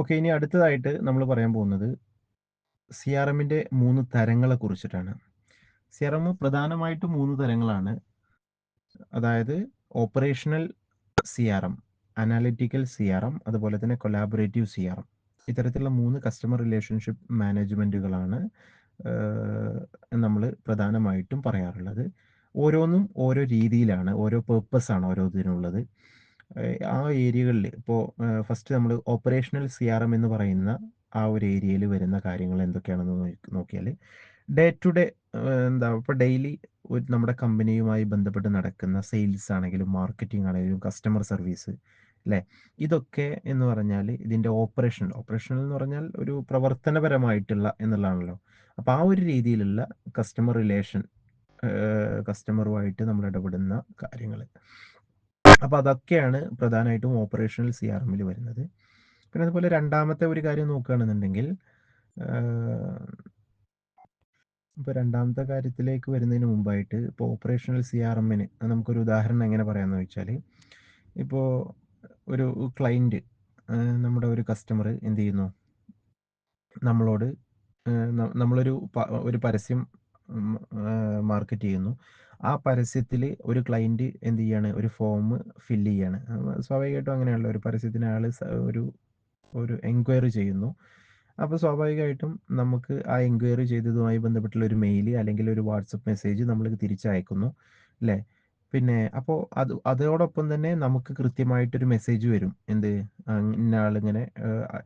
Okay. ഇനി അടുത്തതായിട്ട് നമ്മൾ പറയാൻ പോകുന്നത് CRMൻ്റെ 3 തരങ്ങളെ കുറിച്ചിട്ടാണ്. CRM പ്രധാനമായിട്ടും 3 തരങ്ങളാണ്. അതായത് ഓപ്പറേഷണൽ CRM, അനാലിറ്റിക്കൽ CRM, അതുപോലെ തന്നെ കൊലാബറേറ്റീവ് CRM. ഇത്തരത്തിലുള്ള 3 കസ്റ്റമർ റിലേഷൻഷിപ്പ് മാനേജ്മെൻറ്റുകളാണ് നമ്മൾ പ്രധാനമായിട്ടും പറയാറുള്ളത്. ഓരോന്നും ഓരോ രീതിയിലാണ്, ഓരോ പേർപ്പസാണ് ഓരോന്നിനുള്ളത്. ആ ഏരിയകളിൽ ഇപ്പോൾ ഫസ്റ്റ് നമ്മൾ ഓപ്പറേഷണൽ CRM എന്ന് പറയുന്ന ആ ഒരു ഏരിയയിൽ വരുന്ന കാര്യങ്ങൾ എന്തൊക്കെയാണെന്ന് നോക്കിയാൽ ഡേ ടു ഡേ ഇപ്പോൾ ഡെയിലി നമ്മുടെ കമ്പനിയുമായി ബന്ധപ്പെട്ട് നടക്കുന്ന സെയിൽസ് ആണെങ്കിലും മാർക്കറ്റിംഗ് ആണെങ്കിലും കസ്റ്റമർ സർവീസ് അല്ലേ, ഇതൊക്കെ എന്ന് പറഞ്ഞാൽ ഇതിൻ്റെ ഓപ്പറേഷണൽ എന്ന് പറഞ്ഞാൽ ഒരു പ്രവർത്തനപരമായിട്ടുള്ള എന്നുള്ളതാണല്ലോ. അപ്പോൾ ആ ഒരു രീതിയിലുള്ള കസ്റ്റമർ റിലേഷൻ, കസ്റ്റമറുമായിട്ട് നമ്മൾ ഇടപെടുന്ന കാര്യങ്ങൾ. അപ്പോൾ അതൊക്കെയാണ് പ്രധാനമായിട്ടും ഓപ്പറേഷണൽ CRMൽ വരുന്നത്. പിന്നെ അതുപോലെ രണ്ടാമത്തെ ഒരു കാര്യം നോക്കുകയാണെന്നുണ്ടെങ്കിൽ, ഇപ്പോൾ രണ്ടാമത്തെ കാര്യത്തിലേക്ക് വരുന്നതിന് മുമ്പായിട്ട് ഇപ്പോൾ ഓപ്പറേഷണൽ CRMന് നമുക്കൊരു ഉദാഹരണം എങ്ങനെ പറയാമെന്ന് വെച്ചാൽ, ഇപ്പോൾ ഒരു ക്ലയൻറ്റ്, നമ്മുടെ ഒരു കസ്റ്റമർ എന്ത് ചെയ്യുന്നു, നമ്മളോട് ഒരു പരസ്യം മാർക്കറ്റ് ചെയ്യുന്നു. ആ പരസ്യത്തിൽ ഒരു ക്ലയൻറ്റ് എന്ത് ചെയ്യാണ്, ഒരു ഫോം ഫില്ല് ചെയ്യാണ്. സ്വാഭാവികമായിട്ടും അങ്ങനെയാണല്ലോ, ഒരു പരസ്യത്തിന് അയാൾ ഒരു ഒരു എൻക്വയറി ചെയ്യുന്നു. അപ്പോൾ സ്വാഭാവികമായിട്ടും നമുക്ക് ആ എൻക്വയറി ചെയ്തതുമായി ബന്ധപ്പെട്ടുള്ള ഒരു മെയിൽ അല്ലെങ്കിൽ ഒരു വാട്സപ്പ് മെസ്സേജ് നമ്മൾ തിരിച്ചയക്കുന്നു അല്ലേ. പിന്നെ അപ്പോൾ അതോടൊപ്പം തന്നെ നമുക്ക് കൃത്യമായിട്ടൊരു മെസ്സേജ് വരും. എന്ത്, ഇന്ന ആളിങ്ങനെ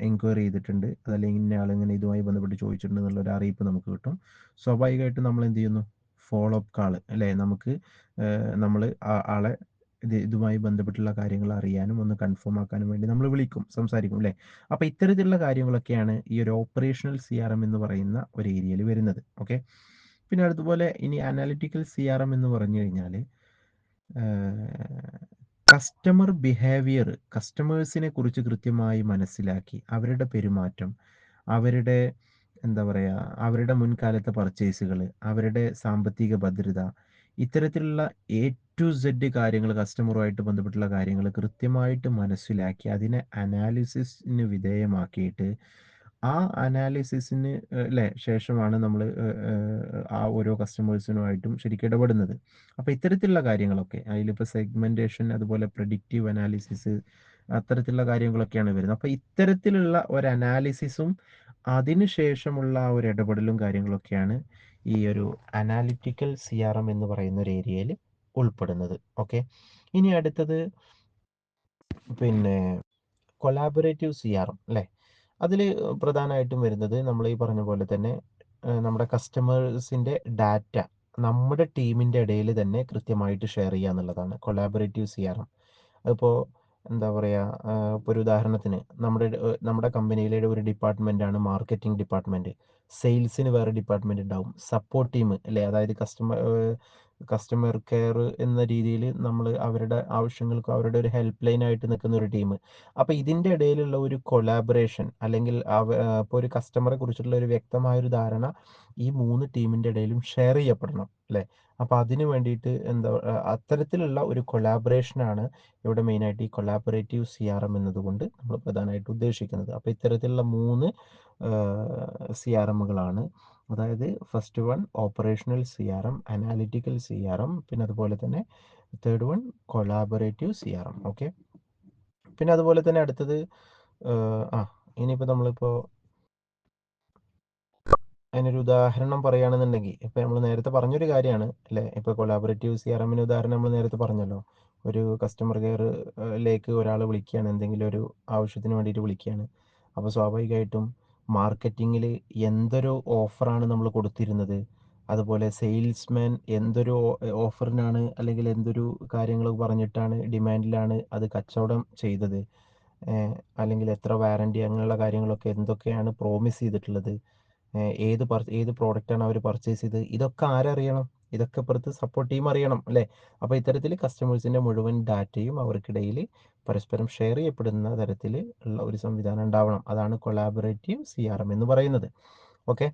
എൻക്വയറി ചെയ്തിട്ടുണ്ട്, അതല്ലെങ്കിൽ ഇന്ന ആളിങ്ങനെ ഇതുമായി ബന്ധപ്പെട്ട് ചോദിച്ചിട്ടുണ്ട് എന്നുള്ളൊരു അറിയിപ്പ് നമുക്ക് കിട്ടും. സ്വാഭാവികമായിട്ടും നമ്മൾ എന്ത് ചെയ്യുന്നു, ഫോളോ അപ്പ് കാൾ അല്ലേ, നമുക്ക് നമ്മൾ ആളെ ഇതുമായി ബന്ധപ്പെട്ടുള്ള കാര്യങ്ങൾ അറിയാനും ഒന്ന് കൺഫേം ആക്കാനും വേണ്ടി നമ്മൾ വിളിക്കും, സംസാരിക്കും അല്ലേ. അപ്പോൾ ഇത്തരത്തിലുള്ള കാര്യങ്ങളൊക്കെയാണ് ഈ ഒരു ഓപ്പറേഷണൽ CRM എന്ന് പറയുന്ന ഒരു ഏരിയയിൽ വരുന്നത്. ഓക്കെ. പിന്നെ അതുപോലെ ഇനി അനാലിറ്റിക്കൽ CRM എന്ന് പറഞ്ഞു കഴിഞ്ഞാൽ കസ്റ്റമർ ബിഹേവിയർ, കസ്റ്റമേഴ്സിനെ കുറിച്ച് കൃത്യമായി മനസ്സിലാക്കി അവരുടെ പെരുമാറ്റം, അവരുടെ എന്താ പറയുക, അവരുടെ മുൻകാലത്തെ പർച്ചേസുകൾ, അവരുടെ സാമ്പത്തിക ഭദ്രത, ഇത്തരത്തിലുള്ള A to Z കാര്യങ്ങൾ, കസ്റ്റമറുമായിട്ട് ബന്ധപ്പെട്ടുള്ള കാര്യങ്ങൾ കൃത്യമായിട്ട് മനസ്സിലാക്കി അതിനെ അനാലിസിസിന് വിധേയമാക്കിയിട്ട് ആ അനാലിസിസിന് അല്ലേ ശേഷമാണ് നമ്മൾ ആ ഓരോ കസ്റ്റമേഴ്സിനുമായിട്ടും ശരിക്കും ഇടപെടുന്നത്. അപ്പോൾ ഇത്തരത്തിലുള്ള കാര്യങ്ങളൊക്കെ അതിലിപ്പോൾ സെഗ്മെൻറ്റേഷൻ, അതുപോലെ പ്രെഡിക്റ്റീവ് അനാലിസിസ്, അത്തരത്തിലുള്ള കാര്യങ്ങളൊക്കെയാണ് വരുന്നത്. അപ്പോൾ ഇത്തരത്തിലുള്ള ഒരു അനാലിസിസും അതിന് ശേഷമുള്ള ആ ഒരു ഇടപെടലും കാര്യങ്ങളൊക്കെയാണ് ഈ ഒരു അനാലിറ്റിക്കൽ CRM എന്ന് പറയുന്ന ഒരു ഏരിയയിൽ ഉൾപ്പെടുന്നത്. ഓക്കെ. ഇനി അടുത്തത് പിന്നെ കൊലാബറേറ്റീവ് CRM അല്ലേ. അതിൽ പ്രധാനമായിട്ടും വരുന്നത് നമ്മൾ ഈ പറഞ്ഞ പോലെ തന്നെ നമ്മുടെ കസ്റ്റമേഴ്സിൻ്റെ ഡാറ്റ നമ്മുടെ ടീമിൻ്റെ ഇടയിൽ തന്നെ കൃത്യമായിട്ട് ഷെയർ ചെയ്യുക എന്നുള്ളതാണ് കൊലാബറേറ്റീവ് CRM. അതിപ്പോൾ എന്താ പറയുക, ഇപ്പോൾ ഒരു ഉദാഹരണത്തിന് നമ്മുടെ കമ്പനിയിലെ ഒരു ഡിപ്പാർട്ട്മെൻറ്റാണ് മാർക്കറ്റിംഗ് ഡിപ്പാർട്ട്മെൻറ്റ്. സെയിൽസിന് വേറെ ഡിപ്പാർട്ട്മെൻറ്റ് ഉണ്ടാവും, സപ്പോർട്ട് ടീം അല്ലേ, അതായത് കസ്റ്റമർ കെയർ എന്ന രീതിയിൽ നമ്മൾ അവരുടെ ആവശ്യങ്ങൾക്ക് അവരുടെ ഒരു ഹെൽപ്പ് ലൈനായിട്ട് നിൽക്കുന്ന ഒരു ടീം. അപ്പോൾ ഇതിൻ്റെ ഇടയിലുള്ള ഒരു കൊലാബറേഷൻ അല്ലെങ്കിൽ ഇപ്പോൾ ഒരു കസ്റ്റമറെ കുറിച്ചുള്ള ഒരു വ്യക്തമായൊരു ധാരണ ഈ 3 ടീമിൻ്റെ ഇടയിലും ഷെയർ ചെയ്യപ്പെടണം അല്ലേ. അപ്പോൾ അതിന് വേണ്ടിയിട്ട് അത്തരത്തിലുള്ള ഒരു കൊലാബറേഷനാണ് ഇവിടെ മെയിനായിട്ട് ഈ കൊലാബറേറ്റീവ് CRM എന്നതുകൊണ്ട് നമ്മൾ പ്രധാനമായിട്ട് ഉദ്ദേശിക്കുന്നത്. അപ്പോൾ ഇത്തരത്തിലുള്ള 3 CRMകളാണ്. അതായത് first one operational CRM, analytical CRM, പിന്നെ അതുപോലെ തന്നെ third one collaborative CRM. Okay. പിന്നെ അതുപോലെ തന്നെ അടുത്തത് ഇനിയിപ്പോൾ നമ്മളിപ്പോൾ അതിനൊരു ഉദാഹരണം പറയുകയാണെന്നുണ്ടെങ്കിൽ, ഇപ്പോൾ നമ്മൾ നേരത്തെ പറഞ്ഞൊരു കാര്യമാണ് അല്ലേ, ഇപ്പോൾ കൊളാബറേറ്റീവ് CRMന് ഉദാഹരണം നമ്മൾ നേരത്തെ പറഞ്ഞല്ലോ. ഒരു കസ്റ്റമർ കെയറിലേക്ക് ഒരാൾ വിളിക്കുകയാണ്, എന്തെങ്കിലും ഒരു ആവശ്യത്തിന് വേണ്ടിയിട്ട് വിളിക്കുകയാണ്. അപ്പോൾ സ്വാഭാവികമായിട്ടും മാർക്കറ്റിങ്ങിൽ എന്തൊരു ഓഫറാണ് നമ്മൾ കൊടുത്തിരുന്നത്, അതുപോലെ സെയിൽസ്മാൻ എന്തൊരു ഓഫറിനാണ് അല്ലെങ്കിൽ എന്തൊരു കാര്യങ്ങൾ പറഞ്ഞിട്ടാണ് ഡിമാൻഡിലാണ് അത് കച്ചവടം ചെയ്തത്, അല്ലെങ്കിൽ എത്ര വാറണ്ടി അങ്ങനെയുള്ള കാര്യങ്ങളൊക്കെ എന്തൊക്കെയാണ് പ്രോമിസ് ചെയ്തിട്ടുള്ളത്, ഏത് പ്രോഡക്റ്റാണ് അവർ പർച്ചേസ് ചെയ്തത്, ഇതൊക്കെ ആരറിയണം, ഇതൊക്കെ പുറത്ത് സപ്പോർട്ട് ടീം അറിയണം അല്ലേ. അപ്പോൾ ഇത്തരത്തിൽ കസ്റ്റമേഴ്സിൻ്റെ മുഴുവൻ ഡാറ്റയും അവർക്കിടയിൽ പരസ്പരം ഷെയർ ചെയ്യപ്പെടുന്ന തരത്തിൽ ഉള്ള ഒരു സംവിധാനം ഉണ്ടാവണം. അതാണ് കൊളാബറേറ്റീവ് CRM എന്ന് പറയുന്നത്. ഓക്കെ.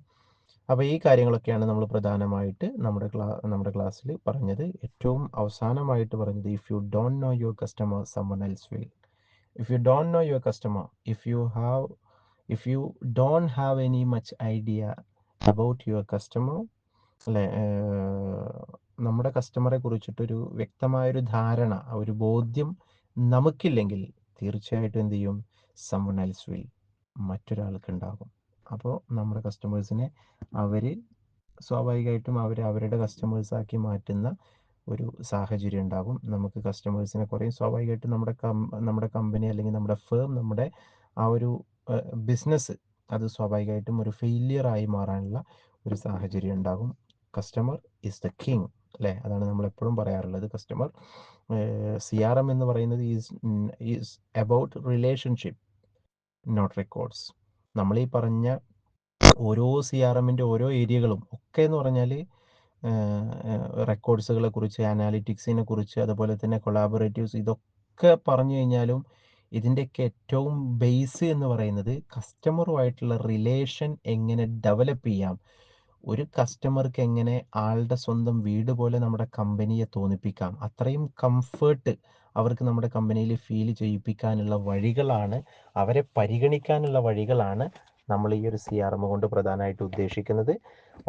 അപ്പോൾ ഈ കാര്യങ്ങളൊക്കെയാണ് നമ്മൾ പ്രധാനമായിട്ട് നമ്മുടെ ക്ലാസ്സിൽ പറഞ്ഞത്. ഏറ്റവും അവസാനമായിട്ട് പറഞ്ഞത്, if you don't know your customer, someone else will. If you don't know your customer, if you have if you don't have any much idea about your customer, അല്ലേ, നമ്മുടെ കസ്റ്റമറെ കുറിച്ചിട്ടൊരു വ്യക്തമായൊരു ധാരണ, ഒരു ബോധ്യം നമുക്കില്ലെങ്കിൽ തീർച്ചയായിട്ടും എന്ത് ചെയ്യും? സമ്മൺ എൽസ് വിൽ, മറ്റൊരാൾക്ക് ഉണ്ടാകും. അപ്പോൾ നമ്മുടെ കസ്റ്റമേഴ്സിനെ അവർ സ്വാഭാവികമായിട്ടും അവരുടെ കസ്റ്റമേഴ്സാക്കി മാറ്റുന്ന ഒരു സാഹചര്യം ഉണ്ടാകും. നമുക്ക് കസ്റ്റമേഴ്സിനെ കുറയും. സ്വാഭാവികമായിട്ടും നമ്മുടെ കമ്പനി അല്ലെങ്കിൽ നമ്മുടെ ഫേം, നമ്മുടെ ആ ഒരു ബിസിനസ്, അത് സ്വാഭാവികമായിട്ടും ഒരു ഫെയിലിയറായി മാറാനുള്ള ഒരു സാഹചര്യം ഉണ്ടാകും. കസ്റ്റമർ ഈസ് ദ കിങ്, അല്ലേ? അതാണ് നമ്മൾ എപ്പോഴും പറയാറുള്ളത്. കസ്റ്റമർ, CRM എന്ന് പറയുന്നത് is about relationship, not records. നമ്മൾ ഈ പറഞ്ഞ ഓരോ CRMൻ്റെ ഓരോ ഏരിയകളും ഒക്കെ എന്ന് പറഞ്ഞാൽ റെക്കോർഡ്സുകളെ കുറിച്ച്, അനാലിറ്റിക്സിനെ കുറിച്ച്, അതുപോലെ തന്നെ കൊളാബറേറ്റീവ്സ്, ഇതൊക്കെ പറഞ്ഞു കഴിഞ്ഞാലും ഇതിൻ്റെയൊക്കെ ഏറ്റവും ബേസ് എന്ന് പറയുന്നത് കസ്റ്റമറുമായിട്ടുള്ള റിലേഷൻ എങ്ങനെ ഡെവലപ്പ് ചെയ്യാം, ഒരു കസ്റ്റമർക്ക് എങ്ങനെ ആളുടെ സ്വന്തം വീട് പോലെ നമ്മുടെ കമ്പനിയെ തോന്നിപ്പിക്കാം, അത്രയും കംഫേർട്ട് അവർക്ക് നമ്മുടെ കമ്പനിയിൽ ഫീൽ ചെയ്യിപ്പിക്കാനുള്ള വഴികളാണ്, അവരെ പരിഗണിക്കാനുള്ള വഴികളാണ് നമ്മൾ ഈ ഒരു CRM കൊണ്ട് പ്രധാനമായിട്ട് ഉദ്ദേശിക്കുന്നത്.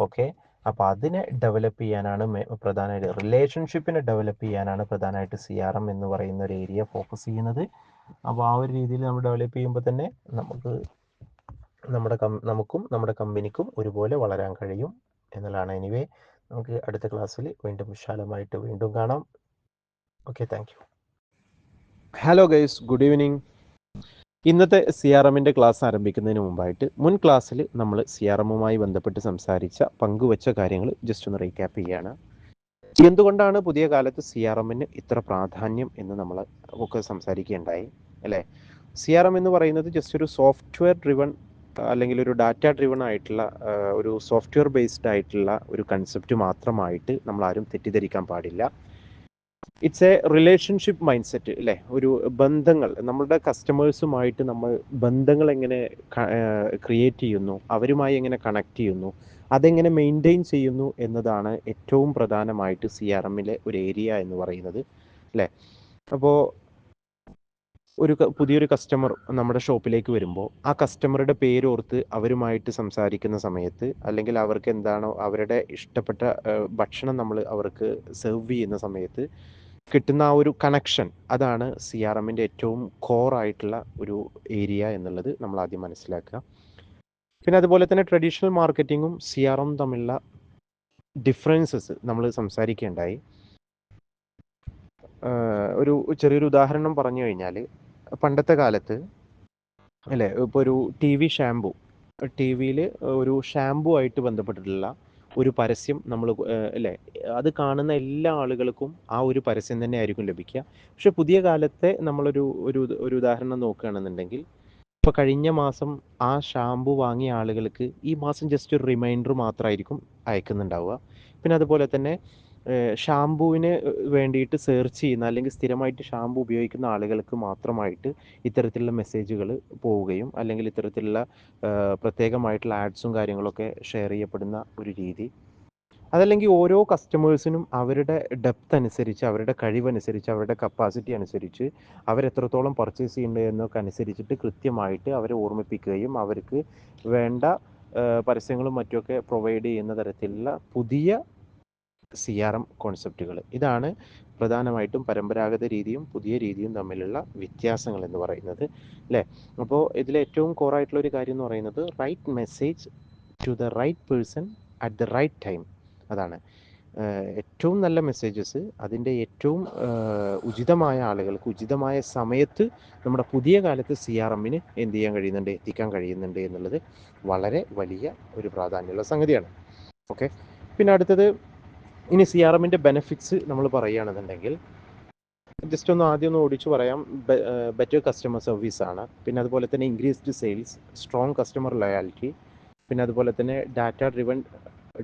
ഓക്കെ, അപ്പോൾ അതിനെ ഡെവലപ്പ് ചെയ്യാനാണ് പ്രധാനമായിട്ട്, റിലേഷൻഷിപ്പിനെ ഡെവലപ്പ് ചെയ്യാനാണ് പ്രധാനമായിട്ട് CRM എന്ന് പറയുന്ന ഒരു ഏരിയ ഫോക്കസ് ചെയ്യുന്നത്. അപ്പോൾ ആ ഒരു രീതിയിൽ നമ്മൾ ഡെവലപ്പ് ചെയ്യുമ്പോൾ തന്നെ നമുക്കും നമ്മുടെ കമ്പനിക്കും ഒരുപോലെ വളരാൻ കഴിയും എന്നുള്ളതാണ്. എനിവേ, നമുക്ക് അടുത്ത ക്ലാസ്സിൽ വീണ്ടും വിശാലമായിട്ട് വീണ്ടും കാണാം. Okay, thank you. Hello guys, good evening. ഇന്നത്തെ CRMൻ്റെ ക്ലാസ് ആരംഭിക്കുന്നതിന് മുമ്പായിട്ട് മുൻ ക്ലാസ്സിൽ നമ്മൾ CRMുമായി ബന്ധപ്പെട്ട് പങ്കുവച്ച കാര്യങ്ങൾ ജസ്റ്റ് ഒന്ന് റീക്യാപ്പ് ചെയ്യുകയാണ്. എന്തുകൊണ്ടാണ് പുതിയ കാലത്ത് CRMന് ഇത്ര പ്രാധാന്യം എന്ന് നമ്മൾ ഒക്കെ സംസാരിക്കുകയുണ്ടായി, അല്ലേ? CRM എന്ന് പറയുന്നത് ജസ്റ്റ് ഒരു സോഫ്റ്റ്വെയർ ഡ്രിവൺ അല്ലെങ്കിൽ ഒരു ഡാറ്റ ഡ്രിവൺ ആയിട്ടുള്ള ഒരു സോഫ്റ്റ്വെയർ ബേസ്ഡ് ആയിട്ടുള്ള ഒരു കൺസെപ്റ്റ് മാത്രമായിട്ട് നമ്മൾ ആരും തെറ്റിദ്ധരിക്കാൻ പാടില്ല. It's A relationship mind set, അല്ലേ? ഒരു ബന്ധങ്ങൾ, നമ്മളുടെ കസ്റ്റമേഴ്സുമായിട്ട് നമ്മൾ ബന്ധങ്ങൾ എങ്ങനെ ക്രിയേറ്റ് ചെയ്യുന്നു, അവരുമായി എങ്ങനെ കണക്ട് ചെയ്യുന്നു, അതെങ്ങനെ മെയിൻറ്റെയിൻ ചെയ്യുന്നു എന്നതാണ് ഏറ്റവും പ്രധാനമായിട്ട് CRMലെ ഒരു ഏരിയ എന്ന് പറയുന്നത്, അല്ലേ? അപ്പോൾ പുതിയൊരു കസ്റ്റമർ നമ്മുടെ ഷോപ്പിലേക്ക് വരുമ്പോൾ ആ കസ്റ്റമറുടെ പേരോർത്ത് അവരുമായിട്ട് സംസാരിക്കുന്ന സമയത്ത്, അല്ലെങ്കിൽ അവർക്ക് എന്താണോ അവരുടെ ഇഷ്ടപ്പെട്ട ഭക്ഷണം നമ്മൾ അവർക്ക് സെർവ് ചെയ്യുന്ന സമയത്ത് കിട്ടുന്ന ആ ഒരു കണക്ഷൻ, അതാണ് CRMൻ്റെ ഏറ്റവും കോറായിട്ടുള്ള ഒരു ഏരിയ എന്നുള്ളത് നമ്മൾ ആദ്യം മനസ്സിലാക്കുക. പിന്നെ അതുപോലെ തന്നെ ട്രഡീഷണൽ മാർക്കറ്റിങ്ങും CRM തമ്മിലുള്ള ഡിഫറൻസസ് നമ്മൾ സംസാരിക്കുകയുണ്ടായി. ഒരു ചെറിയൊരു ഉദാഹരണം പറഞ്ഞു കഴിഞ്ഞാൽ, പണ്ടത്തെ കാലത്ത്, അല്ലേ, ഇപ്പോൾ ഒരു ടി വിയിൽ ഒരു ഷാമ്പു ആയിട്ട് ബന്ധപ്പെട്ടിട്ടുള്ള ഒരു പരസ്യം നമ്മൾ, അല്ലേ, അത് കാണുന്ന എല്ലാ ആളുകൾക്കും ആ ഒരു പരസ്യം തന്നെ ആയിരിക്കും ലഭിക്കുക. പക്ഷെ പുതിയ കാലത്തെ നമ്മളൊരു ഒരു ഒരു ഉദാഹരണം നോക്കുകയാണെന്നുണ്ടെങ്കിൽ, ഇപ്പോൾ കഴിഞ്ഞ മാസം ആ ഷാമ്പു വാങ്ങിയ ആളുകൾക്ക് ഈ മാസം ജസ്റ്റ് ഒരു റിമൈൻഡർ മാത്രമായിരിക്കും അയക്കുന്നുണ്ടാവുക. പിന്നെ അതുപോലെ തന്നെ ഷാമ്പുവിന് വേണ്ടിയിട്ട് സെർച്ച് ചെയ്യുന്ന അല്ലെങ്കിൽ സ്ഥിരമായിട്ട് ഷാമ്പു ഉപയോഗിക്കുന്ന ആളുകൾക്ക് മാത്രമായിട്ട് ഇത്തരത്തിലുള്ള മെസ്സേജുകൾ പോവുകയും, അല്ലെങ്കിൽ ഇത്തരത്തിലുള്ള പ്രത്യേകമായിട്ടുള്ള ആഡ്സും കാര്യങ്ങളൊക്കെ ഷെയർ ചെയ്യപ്പെടുന്ന ഒരു രീതി. അതല്ലെങ്കിൽ ഓരോ കസ്റ്റമേഴ്സിനും അവരുടെ ഡെപ്ത് അനുസരിച്ച്, അവരുടെ കഴിവനുസരിച്ച്, അവരുടെ കപ്പാസിറ്റി അനുസരിച്ച് അവരെത്രത്തോളം പർച്ചേസ് ചെയ്യുന്നത് എന്നൊക്കെ അനുസരിച്ചിട്ട് കൃത്യമായിട്ട് അവരെ ഓർമ്മിപ്പിക്കുകയും അവർക്ക് വേണ്ട പരസ്യങ്ങളും മറ്റുമൊക്കെ പ്രൊവൈഡ് ചെയ്യുന്ന തരത്തിലുള്ള പുതിയ CRM കോൺസെപ്റ്റുകൾ. ഇതാണ് പ്രധാനമായിട്ടും പരമ്പരാഗത രീതിയും പുതിയ രീതിയും തമ്മിലുള്ള വ്യത്യാസങ്ങൾ എന്ന് പറയുന്നത്, അല്ലേ? അപ്പോൾ ഇതിലെ ഏറ്റവും കോറായിട്ടുള്ള ഒരു കാര്യം എന്ന് പറയുന്നത് right message to the right person at the right time. അതാണ് ഏറ്റവും നല്ല മെസ്സേജസ് അതിൻ്റെ ഏറ്റവും ഉചിതമായ ആളുകൾക്ക് ഉചിതമായ സമയത്ത് നമ്മുടെ പുതിയ കാലത്ത് CRMന് എന്ത് ചെയ്യാൻ കഴിയുന്നുണ്ട്, എത്തിക്കാൻ കഴിയുന്നുണ്ട് എന്നുള്ളത് വളരെ വലിയ ഒരു പ്രാധാന്യമുള്ള സംഗതിയാണ്. ഓക്കെ, പിന്നെ അടുത്തത്, ഇനി CRMൻ്റെ ബെനിഫിറ്റ്സ് നമ്മൾ പറയുകയാണെന്നുണ്ടെങ്കിൽ, ജസ്റ്റ് ആദ്യം ഓടിച്ചു പറയാം. ബെറ്റർ കസ്റ്റമർ സർവീസ് ആണ്. പിന്നെ അതുപോലെ തന്നെ increased sales, strong customer loyalty, പിന്നെ അതുപോലെ തന്നെ ഡാറ്റ ഡ്രിവൺ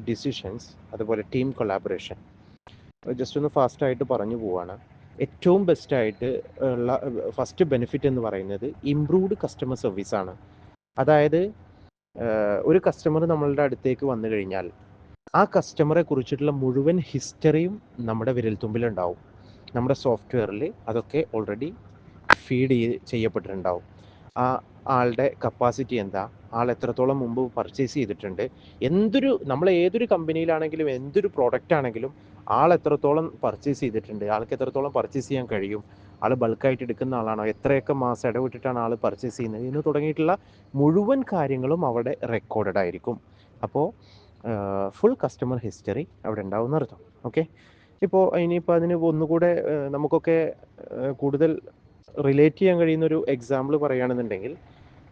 ഡിസിഷൻസ്, അതുപോലെ ടീം കൊളാബറേഷൻ. ജസ്റ്റ് ഫാസ്റ്റായിട്ട് പറഞ്ഞു പോവാണ്. ഏറ്റവും ബെസ്റ്റായിട്ട് ഉള്ള ഫസ്റ്റ് ബെനിഫിറ്റ് എന്ന് പറയുന്നത് ഇംപ്രൂവ്ഡ് കസ്റ്റമർ സർവീസാണ്. അതായത് ഒരു കസ്റ്റമർ നമ്മളുടെ അടുത്തേക്ക് വന്നു കഴിഞ്ഞാൽ ആ കസ്റ്റമറെ കുറിച്ചിട്ടുള്ള മുഴുവൻ ഹിസ്റ്ററിയും നമ്മുടെ വിരൽത്തുമ്പിലുണ്ടാവും. നമ്മുടെ സോഫ്റ്റ്വെയറിൽ അതൊക്കെ ഓൾറെഡി ഫീഡ് ചെയ്യപ്പെട്ടിട്ടുണ്ടാവും. ആ ആളുടെ കപ്പാസിറ്റി എന്താ, ആൾ എത്രത്തോളം മുമ്പ് പർച്ചേസ് ചെയ്തിട്ടുണ്ട്, നമ്മൾ ഏതൊരു കമ്പനിയിലാണെങ്കിലും എന്തൊരു പ്രോഡക്റ്റ് ആണെങ്കിലും ആൾ എത്രത്തോളം പർച്ചേസ് ചെയ്തിട്ടുണ്ട്, ആൾക്ക് എത്രത്തോളം പർച്ചേസ് ചെയ്യാൻ കഴിയും, ആൾ ബൾക്കായിട്ട് എടുക്കുന്ന ആളാണോ, എത്രയൊക്കെ മാസം ഇടവിട്ടിട്ടാണ് ആൾ പർച്ചേസ് ചെയ്യുന്നത് എന്ന് തുടങ്ങിയിട്ടുള്ള മുഴുവൻ കാര്യങ്ങളും അവിടെ റെക്കോർഡഡ് ആയിരിക്കും. അപ്പോൾ ഫുൾ കസ്റ്റമർ ഹിസ്റ്ററി അവിടെ ഉണ്ടാവും എന്നർത്ഥം. ഓക്കെ, ഇപ്പോൾ ഇനിയിപ്പോൾ അതിന് ഒന്നുകൂടെ നമുക്കൊക്കെ കൂടുതൽ റിലേറ്റ് ചെയ്യാൻ കഴിയുന്നൊരു എക്സാമ്പിൾ പറയുകയാണെന്നുണ്ടെങ്കിൽ,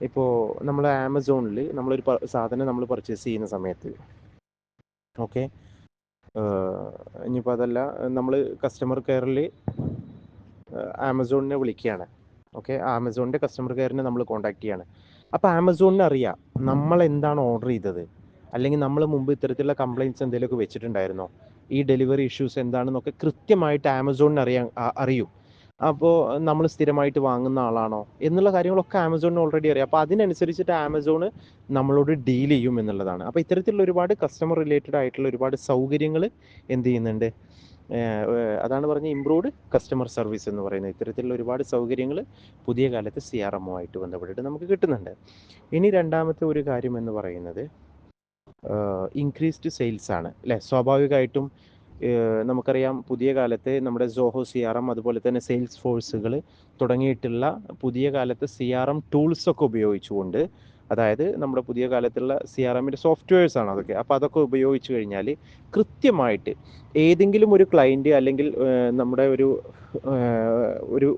ഇപ്പോൾ നമ്മൾ ആമസോണിൽ നമ്മളൊരു സാധനം നമ്മൾ പർച്ചേസ് ചെയ്യുന്ന സമയത്ത്, ഓക്കെ, ഇനിയിപ്പോൾ അതല്ല, നമ്മൾ കസ്റ്റമർ കെയറിൽ ആമസോണിനെ വിളിക്കുകയാണ്. ഓക്കെ, ആമസോണിൻ്റെ കസ്റ്റമർ കെയറിനെ നമ്മൾ കോൺടാക്ട് ചെയ്യാണ്. അപ്പോൾ ആമസോണിന് അറിയാം നമ്മൾ എന്താണ് ഓർഡർ ചെയ്തത്, അല്ലെങ്കിൽ നമ്മൾ മുമ്പ് ഇത്തരത്തിലുള്ള കംപ്ലയിൻറ്റ്സ് എന്തെങ്കിലുമൊക്കെ വെച്ചിട്ടുണ്ടായിരുന്നോ, ഈ ഡെലിവറി ഇഷ്യൂസ് എന്താണെന്നൊക്കെ കൃത്യമായിട്ട് ആമസോണിന് അറിയും. അപ്പോൾ നമ്മൾ സ്ഥിരമായിട്ട് വാങ്ങുന്ന ആളാണോ എന്നുള്ള കാര്യങ്ങളൊക്കെ ആമസോണിന് ഓൾറെഡി അറിയാം. അപ്പോൾ അതിനനുസരിച്ചിട്ട് ആമസോൺ നമ്മളോട് ഡീൽ ചെയ്യും എന്നുള്ളതാണ്. അപ്പോൾ ഇത്തരത്തിലുള്ള ഒരുപാട് കസ്റ്റമർ റിലേറ്റഡ് ആയിട്ടുള്ള ഒരുപാട് സൗകര്യങ്ങൾ എന്ത് ചെയ്യുന്നുണ്ട്, അതാണ് പറഞ്ഞ ഇംപ്രൂവ്ഡ് കസ്റ്റമർ സർവീസ് എന്ന് പറയുന്നത്. ഇത്തരത്തിലുള്ള ഒരുപാട് സൗകര്യങ്ങൾ പുതിയ കാലത്ത് CRM ആയിട്ട് ബന്ധപ്പെട്ടിട്ട് നമുക്ക് കിട്ടുന്നുണ്ട്. ഇനി രണ്ടാമത്തെ ഒരു കാര്യം എന്ന് പറയുന്നത് ഇൻക്രീസ്ഡ് സെയിൽസ് ആണ്, അല്ലേ? സ്വാഭാവികമായിട്ടും നമുക്കറിയാം പുതിയ കാലത്ത് നമ്മുടെ സോഹോ CRM, അതുപോലെ തന്നെ സെയിൽസ് ഫോഴ്സുകൾ തുടങ്ങിയിട്ടുള്ള പുതിയ കാലത്ത് CRM ടൂൾസൊക്കെ ഉപയോഗിച്ചുകൊണ്ട്, അതായത് നമ്മുടെ പുതിയ കാലത്തുള്ള CRMൻ്റെ സോഫ്റ്റ്വെയർസ് ആണ് അതൊക്കെ. അപ്പോൾ അതൊക്കെ ഉപയോഗിച്ച് കഴിഞ്ഞാൽ കൃത്യമായിട്ട് ഏതെങ്കിലും ഒരു ക്ലയൻറ്റ് അല്ലെങ്കിൽ നമ്മുടെ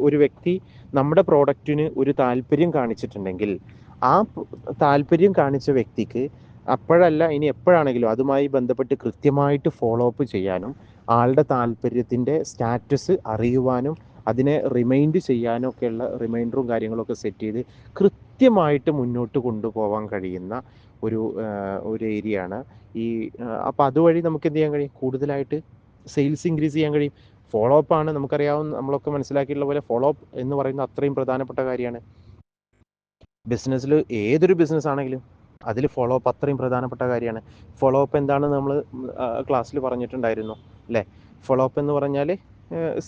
ഒരു വ്യക്തി നമ്മുടെ പ്രോഡക്റ്റിന് ഒരു താല്പര്യം കാണിച്ചിട്ടുണ്ടെങ്കിൽ, ആ താല്പര്യം കാണിച്ച വ്യക്തിക്ക് അപ്പോഴല്ല ഇനി എപ്പോഴാണെങ്കിലും അതുമായി ബന്ധപ്പെട്ട് കൃത്യമായിട്ട് ഫോളോ അപ്പ് ചെയ്യാനും, ആളുടെ താല്പര്യത്തിൻ്റെ സ്റ്റാറ്റസ് അറിയുവാനും, അതിനെ റിമൈൻഡ് ചെയ്യാനും ഒക്കെയുള്ള റിമൈൻഡറും കാര്യങ്ങളൊക്കെ സെറ്റ് ചെയ്ത് കൃത്യമായിട്ട് മുന്നോട്ട് കൊണ്ടുപോകാൻ കഴിയുന്ന ഒരു ഏരിയയാണ് ഈ. അപ്പോൾ അതുവഴി നമുക്ക് എന്ത് ചെയ്യാൻ കഴിയും, കൂടുതലായിട്ട് സെയിൽസ് ഇൻക്രീസ് ചെയ്യാൻ കഴിയും. ഫോളോ അപ്പ് ആണ് നമുക്കറിയാവുന്ന, നമ്മളൊക്കെ മനസ്സിലാക്കിയിട്ടുള്ള പോലെ ഫോളോ അപ്പ് എന്ന് പറയുന്നത് അത്രയും പ്രധാനപ്പെട്ട കാര്യമാണ്. ബിസിനസ്സിൽ ഏതൊരു ബിസിനസ് ആണെങ്കിലും അതിൽ ഫോളോ അപ്പ് അത്രയും പ്രധാനപ്പെട്ട കാര്യമാണ്. ഫോളോ അപ്പ് എന്താണെന്ന് നമ്മൾ ക്ലാസ്സിൽ പറഞ്ഞിട്ടുണ്ടായിരുന്നു, അല്ലേ? ഫോളോ അപ്പ് എന്ന് പറഞ്ഞാൽ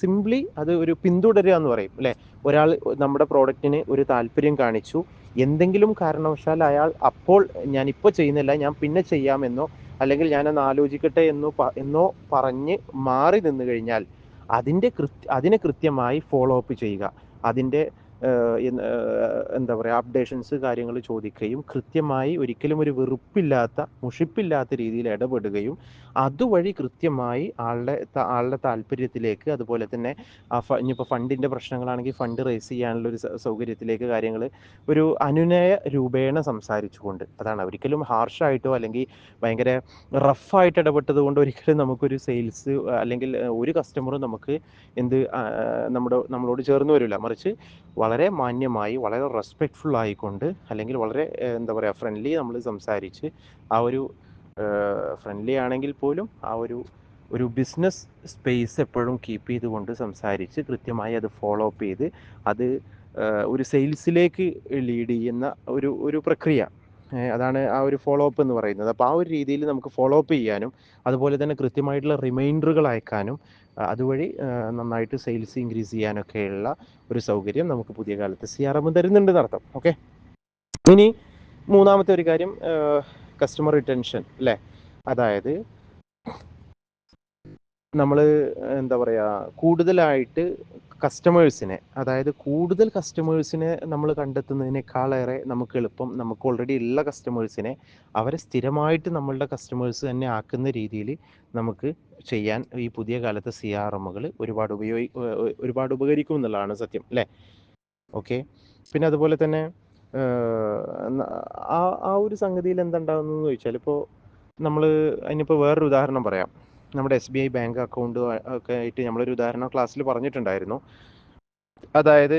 സിംപ്ലി അത് ഒരു പിന്തുടരുക എന്ന് പറയും, അല്ലേ? ഒരാൾ നമ്മുടെ പ്രോഡക്റ്റിന് ഒരു താല്പര്യം കാണിച്ചു, എന്തെങ്കിലും കാരണവശാൽ അയാൾ അപ്പോൾ ഞാനിപ്പോൾ ചെയ്യുന്നില്ല, ഞാൻ പിന്നെ ചെയ്യാമെന്നോ അല്ലെങ്കിൽ ഞാനൊന്ന് ആലോചിക്കട്ടെ എന്നോ പറഞ്ഞ് മാറി നിന്ന് കഴിഞ്ഞാൽ അതിനെ കൃത്യമായി ഫോളോ അപ്പ് ചെയ്യുക, അതിൻ്റെ എന്താ പറയുക, അപ്ഡേഷൻസ് കാര്യങ്ങൾ ചോദിക്കുകയും കൃത്യമായി ഒരിക്കലും ഒരു വെറുപ്പില്ലാത്ത മുഷിപ്പില്ലാത്ത രീതിയിൽ ഇടപെടുകയും അതുവഴി കൃത്യമായി ആളുടെ താല്പര്യത്തിലേക്ക്, അതുപോലെ തന്നെ ഇനിയിപ്പോൾ ഫണ്ടിൻ്റെ പ്രശ്നങ്ങളാണെങ്കിൽ ഫണ്ട് റേസ് ചെയ്യാനുള്ള ഒരു സൗകര്യത്തിലേക്ക് കാര്യങ്ങൾ ഒരു അനുനയ രൂപേണ സംസാരിച്ചുകൊണ്ട്, അതാണ് ഒരിക്കലും ഹാർഷായിട്ടോ അല്ലെങ്കിൽ ഭയങ്കര റഫായിട്ട് ഇടപെട്ടത് കൊണ്ട് ഒരിക്കലും നമുക്കൊരു സെയിൽസ് അല്ലെങ്കിൽ ഒരു കസ്റ്റമറും നമുക്ക് നമ്മളോട് ചേർന്ന് വരില്ല. മറിച്ച് വളരെ മാന്യമായി, വളരെ റെസ്പെക്റ്റ്ഫുൾ ആയിക്കൊണ്ട്, അല്ലെങ്കിൽ വളരെ എന്താ പറയുക, ഫ്രണ്ട്ലി നമ്മൾ സംസാരിച്ച്, ആ ഒരു ഫ്രണ്ട്ലി ആണെങ്കിൽ പോലും ആ ഒരു ബിസിനസ് സ്പേസ് എപ്പോഴും കീപ്പ് ചെയ്തുകൊണ്ട് സംസാരിച്ച് കൃത്യമായി അത് ഫോളോ അപ്പ് ചെയ്ത് അത് ഒരു സെയിൽസിലേക്ക് ലീഡ് ചെയ്യുന്ന ഒരു പ്രക്രിയ, അതാണ് ആ ഒരു ഫോളോ അപ്പ് എന്ന് പറയുന്നത്. അപ്പോൾ ആ ഒരു രീതിയിൽ നമുക്ക് ഫോളോ അപ്പ് ചെയ്യാനും, അതുപോലെ തന്നെ കൃത്യമായിട്ടുള്ള റിമൈൻഡറുകൾ അയക്കാനും, അതുവഴി നന്നായിട്ട് സെയിൽസ് ഇൻക്രീസ് ചെയ്യാനൊക്കെയുള്ള ഒരു സൗകര്യം നമുക്ക് പുതിയ കാലത്ത് CRM തരുന്നുണ്ട് എന്നർത്ഥം. ഓക്കെ, ഇനി മൂന്നാമത്തെ ഒരു കാര്യം കസ്റ്റമർ റിട്ടൻഷൻ, അല്ലേ? അതായത് നമ്മൾ എന്താ പറയുക, കൂടുതലായിട്ട് കൂടുതൽ കസ്റ്റമേഴ്സിനെ നമ്മൾ കണ്ടെത്തുന്നതിനേക്കാളേറെ നമുക്ക് എളുപ്പം നമുക്ക് ഓൾറെഡി ഉള്ള കസ്റ്റമേഴ്സിനെ അവരെ സ്ഥിരമായിട്ട് നമ്മളുടെ കസ്റ്റമേഴ്സ് തന്നെ ആക്കുന്ന രീതിയിൽ നമുക്ക് ചെയ്യാൻ ഈ പുതിയ കാലത്തെ CRMകൾ ഒരുപാട് ഉപകരിക്കും എന്നുള്ളതാണ് സത്യം, അല്ലേ? ഓക്കെ, പിന്നെ അതുപോലെ തന്നെ ആ ഒരു സംഗതിയിൽ എന്തുണ്ടാകുന്നതെന്ന് ചോദിച്ചാൽ, ഇപ്പോൾ നമ്മൾ അതിനിപ്പോൾ വേറൊരു ഉദാഹരണം പറയാം. നമ്മുടെ SBI ബാങ്ക് അക്കൗണ്ട് ഒക്കെ ആയിട്ട് നമ്മളൊരു ഉദാഹരണം ക്ലാസ്സിൽ പറഞ്ഞിട്ടുണ്ടായിരുന്നു. അതായത്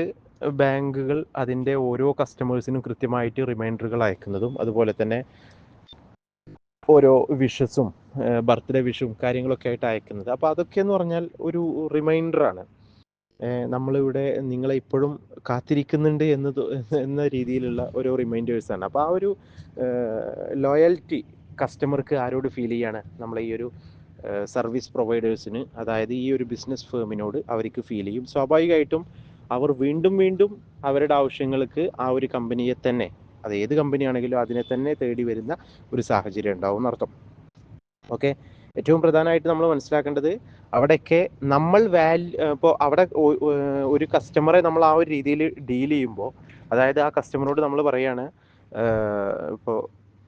ബാങ്കുകൾ അതിൻ്റെ ഓരോ കസ്റ്റമേഴ്സിനും കൃത്യമായിട്ട് റിമൈൻഡറുകൾ അയക്കുന്നതും, അതുപോലെ തന്നെ ഓരോ വിഷസും ബർത്ത്ഡേ വിഷും കാര്യങ്ങളൊക്കെ ആയിട്ട് അയക്കുന്നത്. അപ്പോൾ അതൊക്കെ എന്ന് പറഞ്ഞാൽ ഒരു റിമൈൻഡറാണ്. നമ്മളിവിടെ നിങ്ങളെ ഇപ്പോഴും കാത്തിരിക്കുന്നുണ്ട് എന്ന രീതിയിലുള്ള ഓരോ റിമൈൻഡേഴ്സാണ്. അപ്പോൾ ആ ഒരു ലോയൽറ്റി കസ്റ്റമർക്ക് ആരോട് ഫീൽ ചെയ്യാണ്, നമ്മളെ ഈ ഒരു സർവീസ് പ്രൊവൈഡേഴ്സിന്, അതായത് ഈ ഒരു ബിസിനസ് ഫേമിനോട് അവർക്ക് ഫീൽ ചെയ്യും. സ്വാഭാവികമായിട്ടും അവർ വീണ്ടും വീണ്ടും അവരുടെ ആവശ്യങ്ങൾക്ക് ആ ഒരു കമ്പനിയെ തന്നെ, അത് ഏത് കമ്പനിയാണെങ്കിലും അതിനെ തന്നെ തേടി വരുന്ന ഒരു സാഹചര്യം ഉണ്ടാവും എന്നർത്ഥം. ഓക്കെ, ഏറ്റവും പ്രധാനമായിട്ട് നമ്മൾ മനസ്സിലാക്കേണ്ടത് അവിടെയൊക്കെ നമ്മൾ ഇപ്പോൾ അവിടെ ഒരു കസ്റ്റമറെ നമ്മൾ ആ ഒരു രീതിയിൽ ഡീൽ ചെയ്യുമ്പോൾ, അതായത് ആ കസ്റ്റമറോട് നമ്മൾ പറയാണ് ഇപ്പോൾ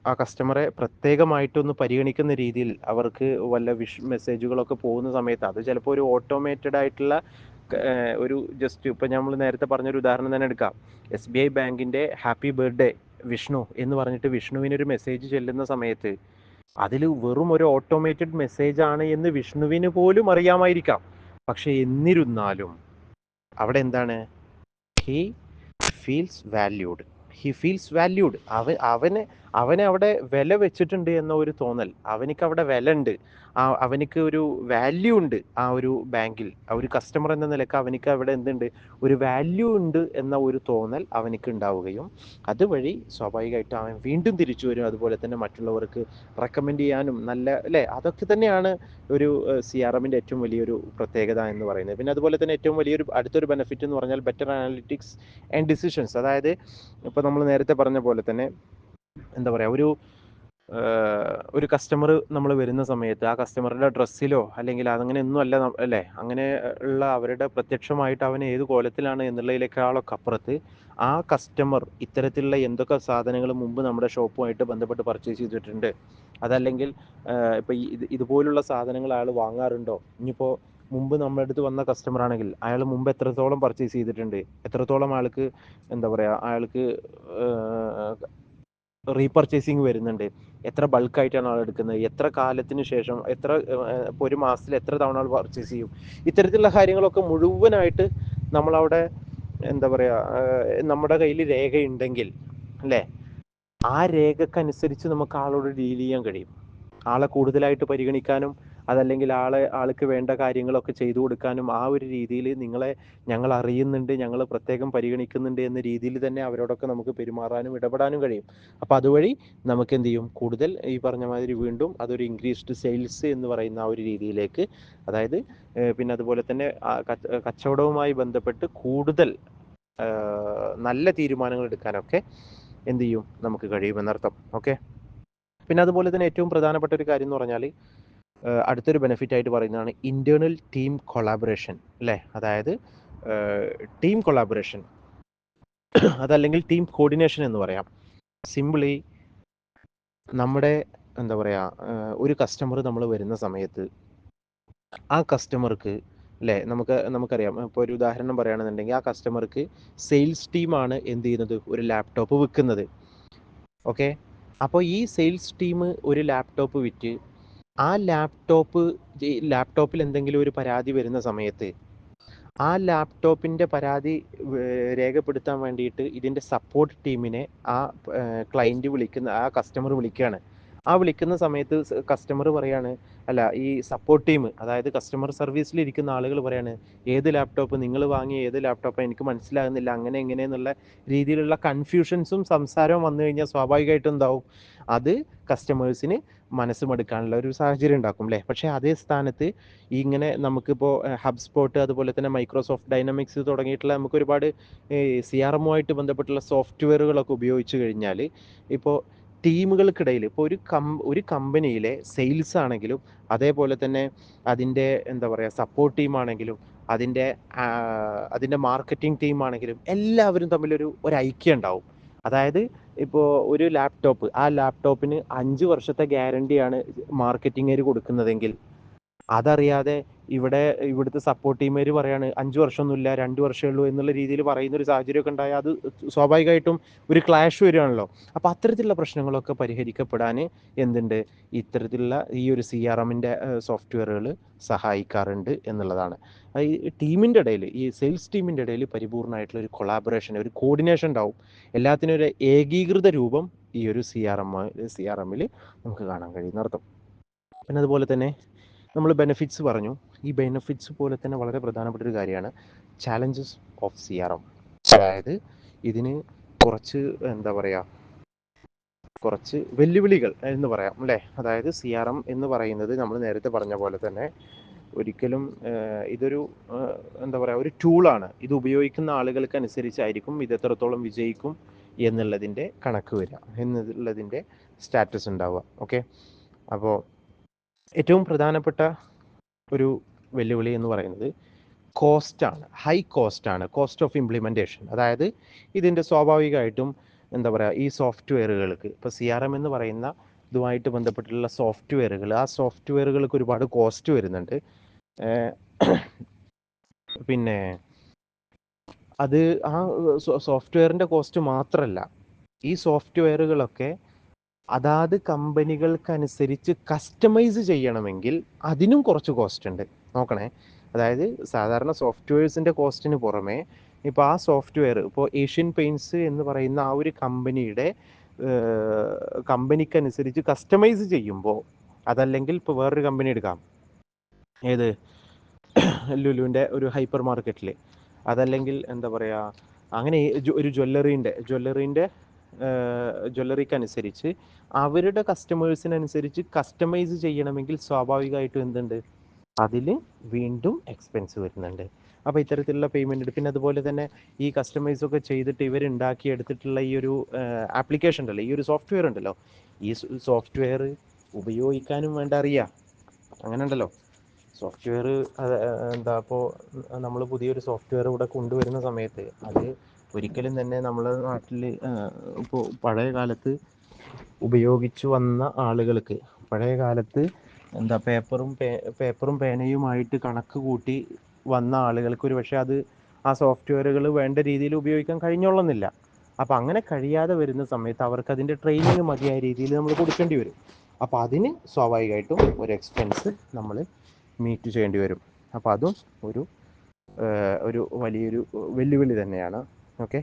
ആ കസ്റ്റമറെ പ്രത്യേകമായിട്ടൊന്ന് പരിഗണിക്കുന്ന രീതിയിൽ അവർക്ക് വല്ല മെസ്സേജുകളൊക്കെ പോകുന്ന സമയത്ത്, അത് ചിലപ്പോൾ ഒരു ഓട്ടോമേറ്റഡ് ആയിട്ടുള്ള ഒരു ജസ്റ്റ് ഇപ്പം നമ്മൾ നേരത്തെ പറഞ്ഞൊരു ഉദാഹരണം തന്നെ എടുക്കാം. SBI ബാങ്കിൻ്റെ ഹാപ്പി ബർത്ത്ഡേ വിഷ്ണു എന്ന് പറഞ്ഞിട്ട് വിഷ്ണുവിനൊരു മെസ്സേജ് ചെല്ലുന്ന സമയത്ത് അതിൽ വെറും ഒരു ഓട്ടോമേറ്റഡ് മെസ്സേജ് ആണ് എന്ന് വിഷ്ണുവിന് പോലും അറിയാമായിരിക്കാം. പക്ഷെ എന്നിരുന്നാലും അവിടെ എന്താണ്, ഹി ഫീൽസ് വാല്യൂഡ്. അവനെ അവിടെ വില വെച്ചിട്ടുണ്ട് എന്ന ഒരു തോന്നൽ, അവനിക്ക് അവിടെ വില ഉണ്ട്, അവനിക്ക് ഒരു വാല്യൂ ഉണ്ട് ആ ഒരു ബാങ്കിൽ, ആ ഒരു കസ്റ്റമർ എന്ന നിലക്ക് അവനിക്ക് അവിടെ എന്തുണ്ട്, ഒരു വാല്യൂ ഉണ്ട് എന്ന ഒരു തോന്നൽ അവനിക്ക് ഉണ്ടാവുകയും അതുവഴി സ്വാഭാവികമായിട്ടും അവൻ വീണ്ടും തിരിച്ചു വരും. അതുപോലെ തന്നെ മറ്റുള്ളവർക്ക് റെക്കമെൻഡ് ചെയ്യാനും നല്ല അല്ലേ, അതൊക്കെ തന്നെയാണ് ഒരു CRMൻ്റെ ഏറ്റവും വലിയൊരു പ്രത്യേകത എന്ന് പറയുന്നത്. പിന്നെ അതുപോലെ തന്നെ ഏറ്റവും വലിയൊരു അടുത്തൊരു ബെനിഫിറ്റ് എന്ന് പറഞ്ഞാൽ ബെറ്റർ അനാലിറ്റിക്സ് ആൻഡ് ഡിസിഷൻസ്. അതായത് ഇപ്പോൾ നമ്മൾ നേരത്തെ പറഞ്ഞ പോലെ തന്നെ എന്താ പറയുക, ഒരു കസ്റ്റമർ നമ്മൾ വരുന്ന സമയത്ത് ആ കസ്റ്റമറുടെ ഡ്രസ്സിലോ അല്ലെങ്കിൽ അതങ്ങനെ ഒന്നും അല്ല അല്ലേ, അങ്ങനെ ഉള്ള അവരുടെ പ്രത്യക്ഷമായിട്ട് അവൻ ഏത് കോലത്തിലാണ് എന്നുള്ളതിനേക്കാളൊക്കെ അപ്പുറത്ത് ആ കസ്റ്റമർ ഇത്തരത്തിലുള്ള എന്തൊക്കെ സാധനങ്ങൾ മുമ്പ് നമ്മുടെ ഷോപ്പുമായിട്ട് ബന്ധപ്പെട്ട് പർച്ചേസ് ചെയ്തിട്ടുണ്ട്, അതല്ലെങ്കിൽ ഇപ്പോൾ ഇതുപോലുള്ള സാധനങ്ങൾ അയാൾ വാങ്ങാറുണ്ടോ, ഇനിയിപ്പോൾ മുമ്പ് നമ്മുടെ അടുത്ത് വന്ന കസ്റ്റമർ ആണെങ്കിൽ അയാൾ മുമ്പ് എത്രത്തോളം പർച്ചേസ് ചെയ്തിട്ടുണ്ട്, എത്രത്തോളം ആൾക്ക് എന്താ പറയുക, അയാൾക്ക് റീപർച്ചേസിങ് വരുന്നുണ്ട്, എത്ര ബൾക്കായിട്ടാണ് ആൾ എടുക്കുന്നത്, എത്ര കാലത്തിന് ശേഷം, ഇപ്പോൾ ഒരു മാസത്തിൽ എത്ര തവണ ആൾ പർച്ചേസ് ചെയ്യും, ഇത്തരത്തിലുള്ള കാര്യങ്ങളൊക്കെ മുഴുവനായിട്ട് നമ്മളവിടെ എന്താ പറയുക, നമ്മുടെ കയ്യിൽ രേഖയുണ്ടെങ്കിൽ അല്ലേ, ആ രേഖക്കനുസരിച്ച് നമുക്ക് ആളോട് ഡീൽ ചെയ്യാൻ കഴിയും. ആളെ കൂടുതലായിട്ട് പരിഗണിക്കാനും അതല്ലെങ്കിൽ ആൾക്ക് വേണ്ട കാര്യങ്ങളൊക്കെ ചെയ്തു കൊടുക്കാനും ആ ഒരു രീതിയിൽ ഞങ്ങൾ അറിയുന്നുണ്ട്, ഞങ്ങൾ പ്രത്യേകം പരിഗണിക്കുന്നുണ്ട് എന്ന രീതിയിൽ തന്നെ അവരോടൊക്കെ നമുക്ക് പെരുമാറാനും ഇടപെടാനും കഴിയും. അപ്പോൾ അതുവഴി നമുക്ക് എന്ത് ചെയ്യും, കൂടുതൽ ഈ പറഞ്ഞ മാതിരി വീണ്ടും അതൊരു ഇൻക്രീസ്ഡ് സെയിൽസ് എന്ന് പറയുന്ന ആ ഒരു രീതിയിലേക്ക്, അതായത് പിന്നെ അതുപോലെ തന്നെ കച്ചവടവുമായി ബന്ധപ്പെട്ട് കൂടുതൽ നല്ല തീരുമാനങ്ങൾ എടുക്കാനൊക്കെ എന്ത് ചെയ്യും, നമുക്ക് കഴിയുമെന്നർത്ഥം. ഓക്കെ, പിന്നെ അതുപോലെ തന്നെ ഏറ്റവും പ്രധാനപ്പെട്ട ഒരു കാര്യം എന്ന് പറഞ്ഞാൽ അടുത്തൊരു ബെനിഫിറ്റ് ആയിട്ട് പറയുന്നതാണ് ഇൻറ്റേർണൽ ടീം കൊളാബറേഷൻ അല്ലേ, അതായത് ടീം കൊളാബറേഷൻ അതല്ലെങ്കിൽ ടീം കോർഡിനേഷൻ എന്ന് പറയാം. സിംപിളി നമ്മുടെ എന്താ പറയുക, ഒരു കസ്റ്റമർ നമ്മൾ വരുന്ന സമയത്ത് ആ കസ്റ്റമർക്ക് അല്ലേ, നമുക്കറിയാം, ഇപ്പോൾ ഒരു ഉദാഹരണം പറയുകയാണെന്നുണ്ടെങ്കിൽ ആ കസ്റ്റമർക്ക് സെയിൽസ് ടീമാണ് എന്ത് ചെയ്യുന്നത്, ഒരു ലാപ്ടോപ്പ് വിൽക്കുന്നത്. ഓക്കെ, അപ്പോൾ ഈ സെയിൽസ് ടീം ഒരു ലാപ്ടോപ്പ് വിറ്റ് ആ ലാപ്ടോപ്പിൽ എന്തെങ്കിലും ഒരു പരാതി വരുന്ന സമയത്ത് ആ ലാപ്ടോപ്പിൻ്റെ പരാതി രേഖപ്പെടുത്താൻ വേണ്ടിയിട്ട് ഇതിൻ്റെ സപ്പോർട്ട് ടീമിനെ ആ ആ കസ്റ്റമർ വിളിക്കുകയാണ്. ആ വിളിക്കുന്ന സമയത്ത് കസ്റ്റമർ പറയാണ്, അല്ല ഈ സപ്പോർട്ട് ടീം അതായത് കസ്റ്റമർ സർവീസിൽ ഇരിക്കുന്ന ആളുകൾ പറയാണ്, ഏത് ലാപ്ടോപ്പ്, നിങ്ങൾ വാങ്ങിയ ഏത് ലാപ്ടോപ്പ് എനിക്ക് മനസ്സിലാകുന്നില്ല, അങ്ങനെ എങ്ങനെയെന്നുള്ള രീതിയിലുള്ള കൺഫ്യൂഷൻസും സംസാരവും വന്നു കഴിഞ്ഞാൽ സ്വാഭാവികമായിട്ടും എന്താവും, അത് കസ്റ്റമേഴ്സിന് മനസ്സ് മടുക്കാനുള്ള ഒരു സാഹചര്യം ഉണ്ടാക്കും അല്ലേ. പക്ഷേ അതേ സ്ഥാനത്ത് ഇങ്ങനെ നമുക്കിപ്പോൾ ഹബ്സ്പോട്ട് അതുപോലെ തന്നെ മൈക്രോസോഫ്റ്റ് ഡൈനാമിക്സ് തുടങ്ങിയിട്ടുള്ള നമുക്ക് ഒരുപാട് CRMുമായിട്ട് ബന്ധപ്പെട്ടുള്ള സോഫ്റ്റ്വെയറുകളൊക്കെ ഉപയോഗിച്ച് കഴിഞ്ഞാൽ ഇപ്പോൾ ടീമുകൾക്കിടയിൽ ഇപ്പോൾ ഒരു കമ്പനിയിലെ സെയിൽസ് ആണെങ്കിലും അതേപോലെ തന്നെ അതിൻ്റെ എന്താ പറയുക സപ്പോർട്ട് ടീമാണെങ്കിലും അതിൻ്റെ മാർക്കറ്റിംഗ് ടീമാണെങ്കിലും എല്ലാവരും തമ്മിലൊരു ഐക്യം ഉണ്ടാവും. അതായത് ഇപ്പോൾ ഒരു ലാപ്ടോപ്പ്, ആ ലാപ്ടോപ്പിന് 5 വർഷത്തെ ഗ്യാരണ്ടിയാണ് മാർക്കറ്റിംഗുകാർ കൊടുക്കുന്നതെങ്കിൽ അതറിയാതെ ഇവിടുത്തെ സപ്പോർട്ട് ടീമുകാർ പറയാണ് 5 വർഷമൊന്നുമില്ല 2 വർഷമേ ഉള്ളൂ എന്നുള്ള രീതിയിൽ പറയുന്ന ഒരു സാഹചര്യമൊക്കെ ഉണ്ടായാൽ അത് സ്വാഭാവികമായിട്ടും ഒരു ക്ലാഷ് വരികയാണല്ലോ. അപ്പോൾ അത്തരത്തിലുള്ള പ്രശ്നങ്ങളൊക്കെ പരിഹരിക്കപ്പെടാൻ എന്തുണ്ട്, ഇത്തരത്തിലുള്ള ഈ ഒരു CRMൻ്റെ സോഫ്റ്റ്വെയറുകൾ സഹായിക്കാറുണ്ട് എന്നുള്ളതാണ്. ഈ ടീമിൻ്റെ ഇടയിൽ, ഈ സെയിൽസ് ടീമിൻ്റെ ഇടയിൽ പരിപൂർണമായിട്ടുള്ള ഒരു കൊളാബറേഷൻ, ഒരു കോർഡിനേഷൻ ഉണ്ടാവും. എല്ലാത്തിനും ഒരു ഏകീകൃത രൂപം ഈ ഒരു CRMൽ നമുക്ക് കാണാൻ കഴിയുന്ന അർത്ഥം. പിന്നെ അതുപോലെ തന്നെ നമ്മൾ ബെനിഫിറ്റ്സ് പറഞ്ഞു. ഈ ബെനിഫിറ്റ്സ് പോലെ തന്നെ വളരെ പ്രധാനപ്പെട്ട ഒരു കാര്യമാണ് ചാലഞ്ചസ് ഓഫ് CRM. അതായത് ഇതിന് കുറച്ച് എന്താ പറയുക, കുറച്ച് വെല്ലുവിളികൾ എന്ന് പറയാം അല്ലേ. അതായത് CRM എന്ന് പറയുന്നത് നമ്മൾ നേരത്തെ പറഞ്ഞ പോലെ തന്നെ ഒരിക്കലും ഇതൊരു എന്താ പറയുക, ഒരു ടൂളാണ്. ഇത് ഉപയോഗിക്കുന്ന ആളുകൾക്കനുസരിച്ചായിരിക്കും ഇത് എത്രത്തോളം വിജയിക്കും എന്നുള്ളതിൻ്റെ കണക്ക് വരിക, എന്നുള്ളതിൻ്റെ സ്റ്റാറ്റസ് ഉണ്ടാവുക. ഓക്കെ, അപ്പോൾ ഏറ്റവും പ്രധാനപ്പെട്ട ഒരു വെല്ലുവിളി എന്ന് പറയുന്നത് കോസ്റ്റാണ്. ഹൈ കോസ്റ്റാണ്, കോസ്റ്റ് ഓഫ് ഇംപ്ലിമെൻറ്റേഷൻ. അതായത് ഇതിൻ്റെ സ്വാഭാവികമായിട്ടും എന്താ പറയുക, ഈ സോഫ്റ്റ്വെയറുകൾക്ക്, ഇപ്പോൾ CRM എന്ന് പറയുന്ന ഇതുമായിട്ട് ബന്ധപ്പെട്ടിട്ടുള്ള സോഫ്റ്റ്വെയറുകൾ, ആ സോഫ്റ്റ്വെയറുകൾക്ക് ഒരുപാട് കോസ്റ്റ് വരുന്നുണ്ട്. പിന്നെ അത് ആ സോഫ്റ്റ്വെയറിൻ്റെ കോസ്റ്റ് മാത്രമല്ല, ഈ സോഫ്റ്റ്വെയറുകളൊക്കെ അതാത് കമ്പനികൾക്കനുസരിച്ച് കസ്റ്റമൈസ് ചെയ്യണമെങ്കിൽ അതിനും കുറച്ച് കോസ്റ്റ് ഉണ്ട്. നോക്കണേ, അതായത് സാധാരണ സോഫ്റ്റ്വെയർസിൻ്റെ കോസ്റ്റിന് പുറമെ ഇപ്പോൾ ആ സോഫ്റ്റ്വെയർ, ഇപ്പോൾ ഏഷ്യൻ പെയിൻറ്റ്സ് എന്ന് പറയുന്ന ആ ഒരു കമ്പനിക്കനുസരിച്ച് കസ്റ്റമൈസ് ചെയ്യുമ്പോൾ, അതല്ലെങ്കിൽ ഇപ്പോൾ വേറൊരു കമ്പനി എടുക്കാം, ഏത് ലുലുവിൻ്റെ ഒരു ഹൈപ്പർ മാർക്കറ്റിൽ, അതല്ലെങ്കിൽ എന്താ പറയുക, അങ്ങനെ ഒരു ജ്വല്ലറിക്കനുസരിച്ച് അവരുടെ കസ്റ്റമേഴ്സിനനുസരിച്ച് കസ്റ്റമൈസ് ചെയ്യണമെങ്കിൽ സ്വാഭാവികമായിട്ടും എന്തുണ്ട്, അതിൽ വീണ്ടും എക്സ്പെൻസ് വരുന്നുണ്ട്. അപ്പോൾ ഇത്തരത്തിലുള്ള പേയ്മെൻറ്റ്. പിന്നെ അതുപോലെ തന്നെ ഈ കസ്റ്റമൈസൊക്കെ ചെയ്തിട്ട് ഇവരുണ്ടാക്കിയെടുത്തിട്ടുള്ള ഈ ഒരു ആപ്ലിക്കേഷൻ ഉണ്ടല്ലോ, ഈ ഒരു സോഫ്റ്റ്വെയർ ഉണ്ടല്ലോ, ഈ സോഫ്റ്റ്വെയർ ഉപയോഗിക്കാനും വേണ്ട അറിയാം. അങ്ങനെ ഉണ്ടല്ലോ സോഫ്റ്റ്വെയർ. എന്താ, ഇപ്പോൾ നമ്മൾ പുതിയൊരു സോഫ്റ്റ്വെയർ ഇവിടെ കൊണ്ടുവരുന്ന സമയത്ത് അത് ഒരിക്കലും തന്നെ നമ്മുടെ നാട്ടിൽ ഇപ്പോൾ പഴയ കാലത്ത് ഉപയോഗിച്ചു വന്ന ആളുകൾക്ക്, പഴയ കാലത്ത് എന്താ പേപ്പറും പേനയുമായിട്ട് കണക്ക് കൂട്ടി വന്ന ആളുകൾക്ക് ഒരു പക്ഷേ അത് ആ സോഫ്റ്റ്വെയറുകൾ വേണ്ട രീതിയിൽ ഉപയോഗിക്കാൻ കഴിഞ്ഞോളുന്നില്ല. അപ്പോൾ അങ്ങനെ കഴിയാതെ വരുന്ന സമയത്ത് അവർക്ക് അതിൻ്റെ ട്രെയിനിങ് മതിയായ രീതിയിൽ നമ്മൾ കൊടുക്കേണ്ടി വരും. അപ്പോൾ അതിന് സ്വാഭാവികമായിട്ടും ഒരു എക്സ്പെൻസ് നമ്മൾ മീറ്റ് ചെയ്യേണ്ടി വരും. അപ്പോൾ അതും ഒരു വലിയൊരു വെല്ലുവിളി തന്നെയാണ്. ഓക്കെ,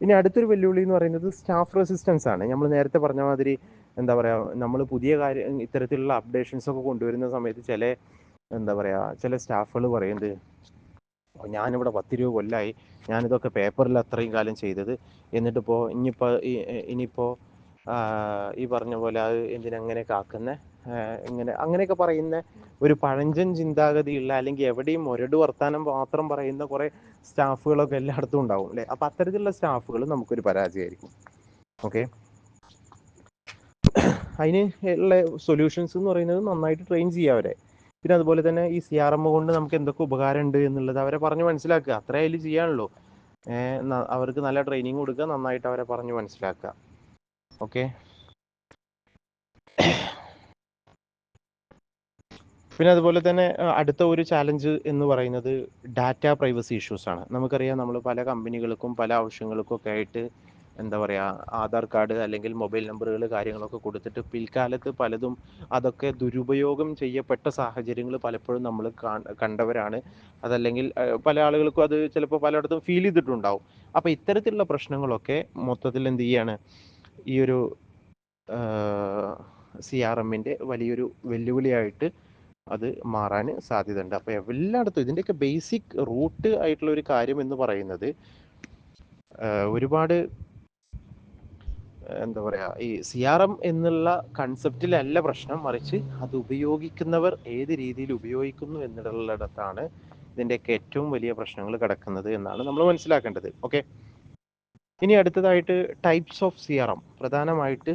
ഇനി അടുത്തൊരു വെല്ലുവിളി എന്ന് പറയുന്നത് സ്റ്റാഫ് റെസിസ്റ്റൻസ് ആണ്. നമ്മൾ നേരത്തെ പറഞ്ഞ മാതിരി എന്താ പറയുക, നമ്മൾ പുതിയ ഇത്തരത്തിലുള്ള അപ്ഡേഷൻസ് ഒക്കെ കൊണ്ടുവരുന്ന സമയത്ത് എന്താ പറയുക, ചില സ്റ്റാഫുകൾ പറയുന്നത്, ഞാനിവിടെ 10-20 കൊല്ലമായി, ഞാനിതൊക്കെ പേപ്പറിൽ അത്രയും കാലം ചെയ്തത്, എന്നിട്ടിപ്പോൾ ഇനിയിപ്പോൾ ഈ പറഞ്ഞ പോലെ അത് എന്തിനങ്ങനെയൊക്കെ ആക്കുന്നത്, അങ്ങനെയൊക്കെ പറയുന്ന ഒരു പഴഞ്ചൻ ചിന്താഗതിയുള്ള, അല്ലെങ്കിൽ എവിടെയും ഒരട് വർത്താനം മാത്രം പറയുന്ന കുറേ സ്റ്റാഫുകളൊക്കെ എല്ലായിടത്തും ഉണ്ടാവും അല്ലേ. അപ്പോൾ അത്തരത്തിലുള്ള സ്റ്റാഫുകൾ നമുക്കൊരു പരാജയമായിരിക്കും. ഓക്കെ, അതിന് ഉള്ള സൊല്യൂഷൻസ് എന്ന് പറയുന്നത് നന്നായിട്ട് ട്രെയിൻ ചെയ്യുക അവരെ. പിന്നെ അതുപോലെ തന്നെ ഈ CRM കൊണ്ട് നമുക്ക് എന്തൊക്കെ ഉപകാരം ഉണ്ട് എന്നുള്ളത് അവരെ പറഞ്ഞ് മനസ്സിലാക്കുക, അത്രേ അതിൽ ചെയ്യാനുള്ളൂ. അവർക്ക് നല്ല ട്രെയിനിങ് കൊടുക്കുക, നന്നായിട്ട് അവരെ പറഞ്ഞ് മനസ്സിലാക്കുക. ഓക്കെ, പിന്നെ അതുപോലെ തന്നെ അടുത്ത ഒരു ചാലഞ്ച് എന്ന് പറയുന്നത് ഡാറ്റ പ്രൈവസി ഇഷ്യൂസ് ആണ്. നമുക്കറിയാം, നമ്മൾ പല കമ്പനികൾക്കും പല ആവശ്യങ്ങൾക്കും ഒക്കെ ആയിട്ട് എന്താ പറയുക, ആധാർ കാർഡ് അല്ലെങ്കിൽ മൊബൈൽ നമ്പറുകൾ കാര്യങ്ങളൊക്കെ കൊടുത്തിട്ട് പിൽക്കാലത്ത് പലതും അതൊക്കെ ദുരുപയോഗം ചെയ്യപ്പെട്ട സാഹചര്യങ്ങൾ പലപ്പോഴും നമ്മൾ കണ്ടവരാണ്. അതല്ലെങ്കിൽ പല ആളുകൾക്കും അത് ചിലപ്പോൾ പലയിടത്തും ഫീൽ ചെയ്തിട്ടുണ്ടാവും. അപ്പോൾ ഇത്തരത്തിലുള്ള പ്രശ്നങ്ങളൊക്കെ മൊത്തത്തിൽ എന്ത് ചെയ്യാണ്, ഈ ഒരു CRMൻ്റെ വലിയൊരു വെല്ലുവിളിയായിട്ട് അത് മാറാൻ സാധ്യതയുണ്ട്. അപ്പോൾ എല്ലായിടത്തും ഇതിൻ്റെയൊക്കെ ബേസിക് റൂട്ട് ആയിട്ടുള്ള ഒരു കാര്യം എന്ന് പറയുന്നത് ഒരുപാട് എന്താ പറയുക, ഈ CRM എന്നുള്ള കൺസെപ്റ്റിലല്ല പ്രശ്നം, മറിച്ച് അത് ഉപയോഗിക്കുന്നവർ ഏത് രീതിയിൽ ഉപയോഗിക്കുന്നു എന്നുള്ളിടത്താണ് ഇതിൻ്റെയൊക്കെ ഏറ്റവും വലിയ പ്രശ്നങ്ങൾ കിടക്കുന്നത് എന്നാണ് നമ്മൾ മനസ്സിലാക്കേണ്ടത്. ഓക്കെ, ഇനി അടുത്തതായിട്ട് ടൈപ്സ് ഓഫ് CRM. പ്രധാനമായിട്ട്